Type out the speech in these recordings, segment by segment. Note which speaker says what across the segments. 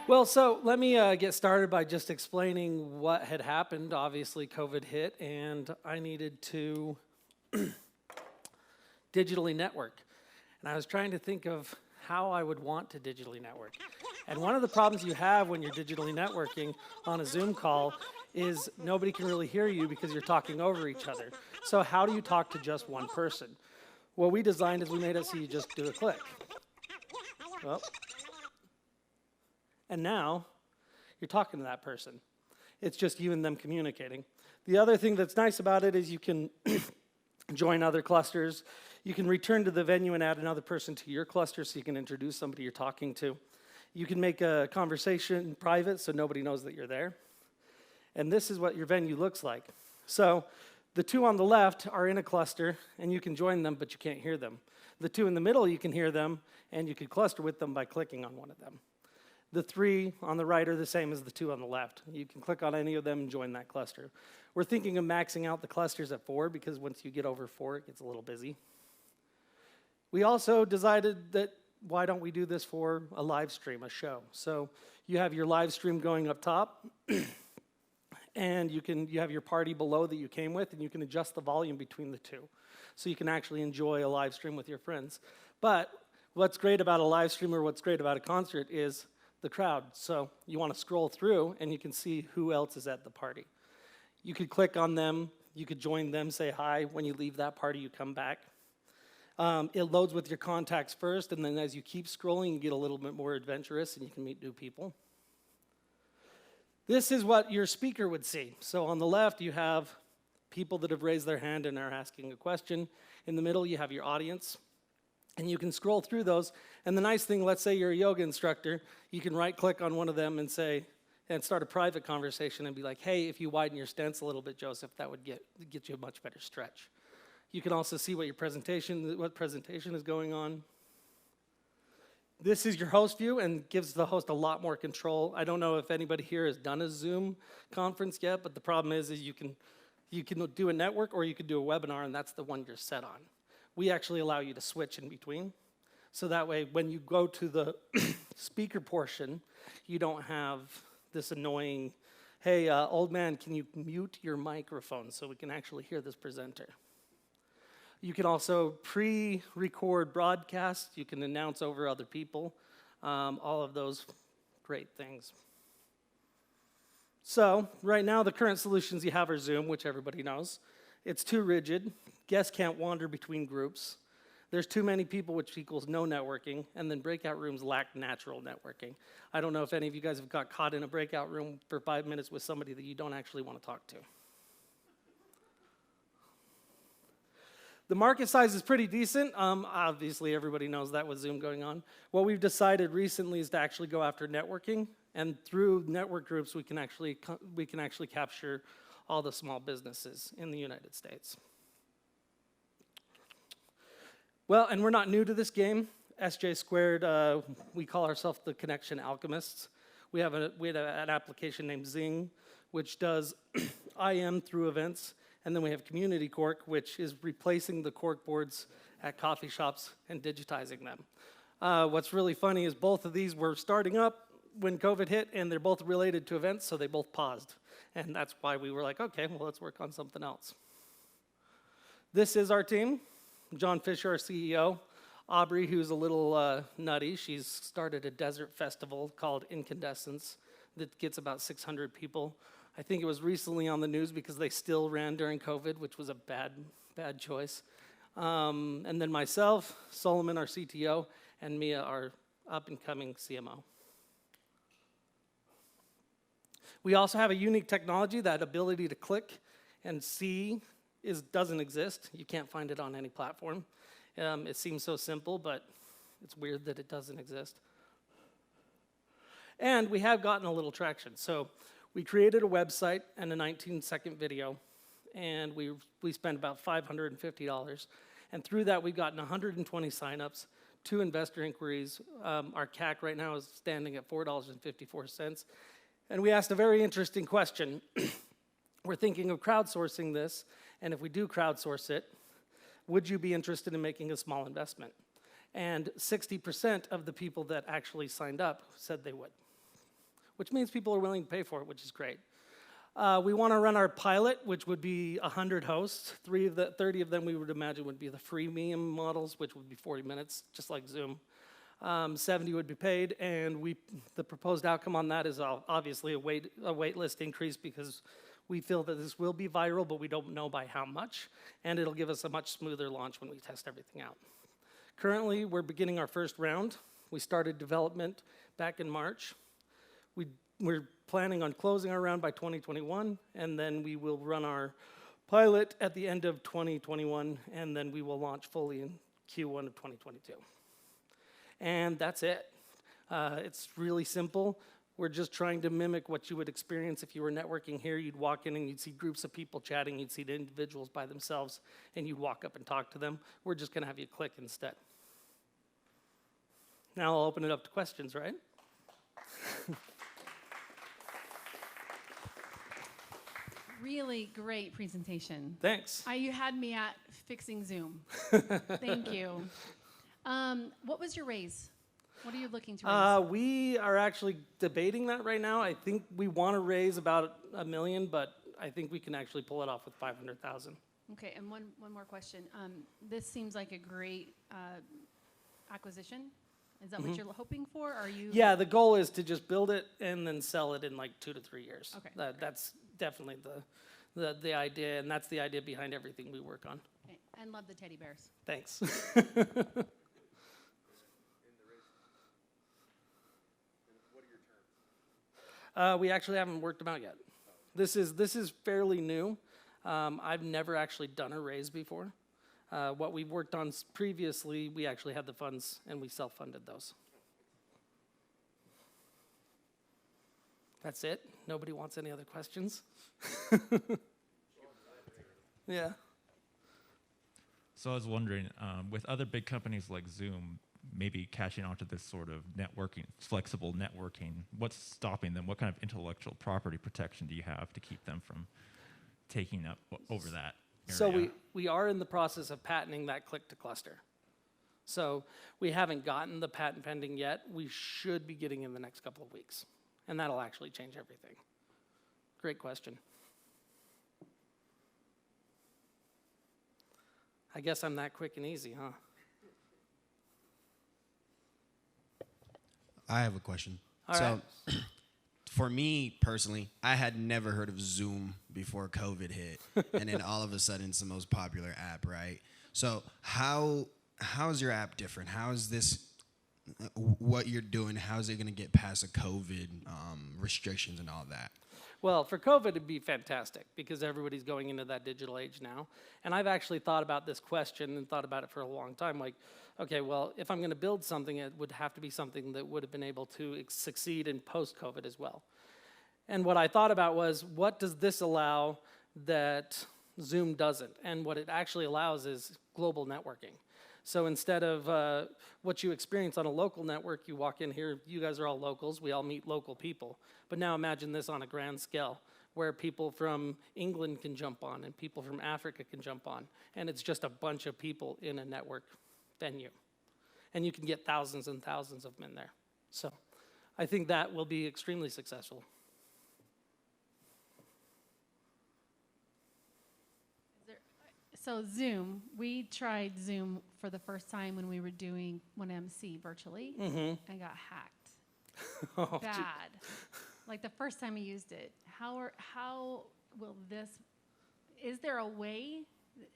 Speaker 1: Well, so let me get started by just explaining what had happened. Obviously, COVID hit, and I needed to digitally network. And I was trying to think of how I would want to digitally network. And one of the problems you have when you're digitally networking on a Zoom call is nobody can really hear you because you're talking over each other. So how do you talk to just one person? What we designed is we made it so you just do a click. Well, and now you're talking to that person. It's just you and them communicating. The other thing that's nice about it is you can join other clusters. You can return to the venue and add another person to your cluster so you can introduce somebody you're talking to. You can make a conversation private so nobody knows that you're there. And this is what your venue looks like. So the two on the left are in a cluster, and you can join them, but you can't hear them. The two in the middle, you can hear them, and you can cluster with them by clicking on one of them. The three on the right are the same as the two on the left. You can click on any of them and join that cluster. We're thinking of maxing out the clusters at 4 because once you get over 4, it gets a little busy. We also decided that why don't we do this for a live stream, a show? So you have your live stream going up top, and you have your party below that you came with, and you can adjust the volume between the two. So you can actually enjoy a live stream with your friends. But what's great about a live stream or what's great about a concert is the crowd. So you want to scroll through and you can see who else is at the party. You could click on them, you could join them, say hi. When you leave that party, you come back. It loads with your contacts first, and then as you keep scrolling, you get a little bit more adventurous and you can meet new people. This is what your speaker would see. So on the left, you have people that have raised their hand and are asking a question. In the middle, you have your audience. And you can scroll through those. And the nice thing, let's say you're a yoga instructor, you can right-click on one of them and say, and start a private conversation and be like, hey, if you widen your stance a little bit, Joseph, that would get you a much better stretch. You can also see what presentation is going on. This is your host view and gives the host a lot more control. I don't know if anybody here has done a Zoom conference yet, but the problem is you can do a network or you could do a webinar, and that's the one you're set on. We actually allow you to switch in between. So that way, when you go to the speaker portion, you don't have this annoying, hey, old man, can you mute your microphone so we can actually hear this presenter? You can also pre-record broadcasts. You can announce over other people, all of those great things. So right now, the current solutions you have are Zoom, which everybody knows. It's too rigid. Guests can't wander between groups. There's too many people, which equals no networking, and then breakout rooms lack natural networking. I don't know if any of you guys have got caught in a breakout room for 5 minutes with somebody that you don't actually want to talk to. The market size is pretty decent. Obviously, everybody knows that with Zoom going on. What we've decided recently is to actually go after networking, and through network groups, we can actually capture all the small businesses in the United States. Well, and we're not new to this game. SJ Squared, we call ourselves the Connection Alchemists. We had an application named Zing, which does IM through events. And then we have Community Cork, which is replacing the cork boards at coffee shops and digitizing them. What's really funny is both of these were starting up when COVID hit, and they're both related to events, so they both paused. And that's why we were like, okay, well, let's work on something else. This is our team. John Fisher, our CEO. Aubrey, who's a little nutty, she's started a desert festival called Incandescence that gets about 600 people. I think it was recently on the news because they still ran during COVID, which was a bad choice. And then myself, Solomon, our CTO, and Mia, our up-and-coming CMO. We also have a unique technology. That ability to click and see doesn't exist. You can't find it on any platform. It seems so simple, but it's weird that it doesn't exist. And we have gotten a little traction. So we created a website and a 19-second video, and we spent about $550. And through that, we've gotten 120 signups, 2 investor inquiries. Our CAC right now is standing at $4.54. And we asked a very interesting question. We're thinking of crowdsourcing this, and if we do crowdsource it, would you be interested in making a small investment? And 60% of the people that actually signed up said they would. which means people are willing to pay for it, which is great. We want to run our pilot, which would be 100 hosts. 30 of them we would imagine would be the freemium models, which would be 40 minutes, just like Zoom. 70 would be paid, and the proposed outcome on that is obviously a wait list increase, because we feel that this will be viral, but we don't know by how much, and it'll give us a much smoother launch when we test everything out. Currently, we're beginning our first round. We started development back in March. We're planning on closing our round by 2021, and then we will run our pilot at the end of 2021, and then we will launch fully in Q1 of 2022. And that's it. It's really simple. We're just trying to mimic what you would experience if you were networking here. You'd walk in and you'd see groups of people chatting. You'd see the individuals by themselves, and you'd walk up and talk to them. We're just going to have you click instead. Now I'll open it up to questions, right?
Speaker 2: Really great presentation.
Speaker 1: Thanks.
Speaker 2: You had me at fixing Zoom. Thank you. What was your raise? What are you looking to raise?
Speaker 1: We are actually debating that right now. I think we want to raise about $1 million, but I think we can actually pull it off with $500,000.
Speaker 2: Okay, and one more question. This seems like a great acquisition. Is that what you're hoping for? Are you?
Speaker 1: Yeah, the goal is to just build it and then sell it in like 2 to 3 years.
Speaker 2: Okay.
Speaker 1: That's definitely the idea, and that's the idea behind everything we work on.
Speaker 2: Okay. And love the teddy bears.
Speaker 1: Thanks. We actually haven't worked them out yet. This is fairly new. I've never actually done a raise before. What we've worked on previously, we actually had the funds and we self-funded those. That's it? Nobody wants any other questions? Yeah.
Speaker 3: So I was wondering, with other big companies like Zoom, maybe catching onto this sort of networking, flexible networking, what's stopping them? What kind of intellectual property protection do you have to keep them from taking up over that area?
Speaker 1: So we are in the process of patenting that click to cluster. So we haven't gotten the patent pending yet. We should be getting in the next couple of weeks. And that'll actually change everything. Great question. I guess I'm that quick and easy, huh?
Speaker 4: I have a question.
Speaker 1: All right.
Speaker 4: For me personally, I had never heard of Zoom before COVID hit, and then all of a sudden it's the most popular app, right? So how is your app different? How is this, what you're doing, how is it going to get past the COVID restrictions and all that?
Speaker 1: Well, for COVID, it'd be fantastic because everybody's going into that digital age now. And I've actually thought about this question and thought about it for a long time. Like, okay, well, if I'm going to build something, it would have to be something that would have been able to succeed in post-COVID as well. And what I thought about was, what does this allow that Zoom doesn't? And what it actually allows is global networking. So instead of what you experience on a local network, you walk in here, you guys are all locals, we all meet local people. But now imagine this on a grand scale, where people from England can jump on and people from Africa can jump on. And it's just a bunch of people in a network venue. And you can get thousands and thousands of them in there. So I think that will be extremely successful.
Speaker 2: So Zoom, we tried Zoom for the first time when we were doing 1MC virtually and got hacked.
Speaker 1: Oh,
Speaker 2: Bad. Like the first time we used it. How will this, is there a way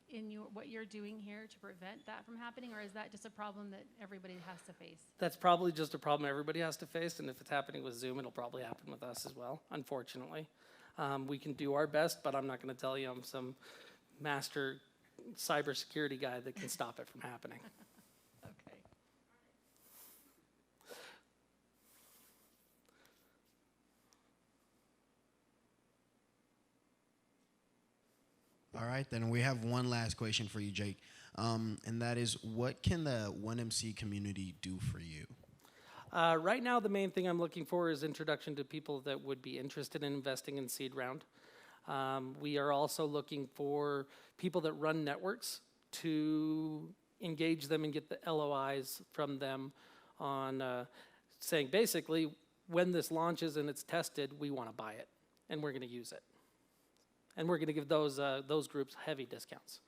Speaker 2: in what you're doing here to prevent that from happening, or is that just a problem that everybody has to face?
Speaker 1: That's probably just a problem everybody has to face, and if it's happening with Zoom, it'll probably happen with us as well, unfortunately. We can do our best, but I'm not going to tell you I'm some master cybersecurity guy that can stop it from happening.
Speaker 2: Okay.
Speaker 4: All right, then we have one last question for you, Jake. And that is, what can the 1MC community do for you?
Speaker 1: Right now, the main thing I'm looking for is introduction to people that would be interested in investing in seed round. We are also looking for people that run networks to engage them and get the LOIs from them on saying, basically, when this launches and it's tested, we want to buy it, and we're going to use it. And we're going to give those groups heavy discounts.